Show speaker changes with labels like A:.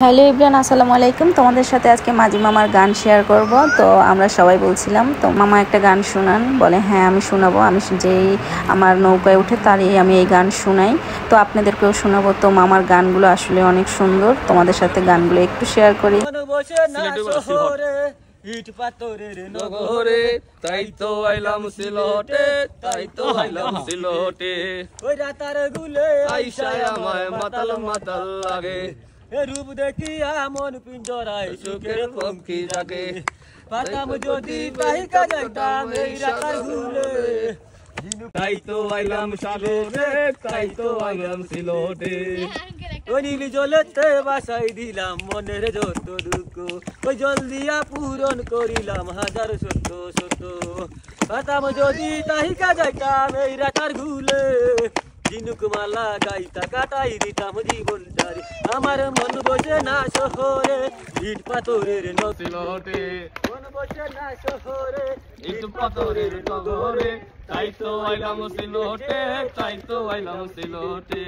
A: Hello Ibran, আসসালামু আলাইকুম। তোমাদের সাথে আজকে মাঝি মামার গান শেয়ার করব। তো আমরা সবাই বলছিলাম তো মামা একটা গান শোনান, বলে হ্যাঁ আমি শোনাবো। আমি যেই আমার নৌকায় উঠে তারই আমি এই গান শোনাই, তো আপনাদেরকেও শোনাবো। তো মামার গানগুলো আসলে অনেক সুন্দর, তোমাদের সাথে গানগুলো একটু শেয়ার করি।
B: ইট পাথরের নগরে তাই তো আইলাম সিলটে, তাই তো আইলাম সিলটে। ওই রাতার গুলে আইসায় আমায় মাতাল মাতাল লাগে, এ রূপ দেখিয়া মন পিঞ্জরায় সুখের পঙ্খী জাগে। পাতাম যদি তাহিকা যাইতাম এই রাতার গুলে, তাই তো আইলাম সিলটে, তাই তো আইলাম সিলটে। ওই নীলি জলেতে বাসাই দিলাম মনের যত দুঃখ, ওই জল দিয়া পূরণ করিলাম হাজার সত্য সত্য। পাতাম যদি তাহিকা যাইতাম এই রাতার গুলে, ঝিনুক মালা গাইতা কাটাই দিতাম জীবন চারি। আমার মন বসে না শহরে, ইট পাথরের নগরে। মন বসে না শহরে, ইট পাথরের নগরে, তাই তো আইলাম সিলটে, তাই তো আইলাম সিলটে।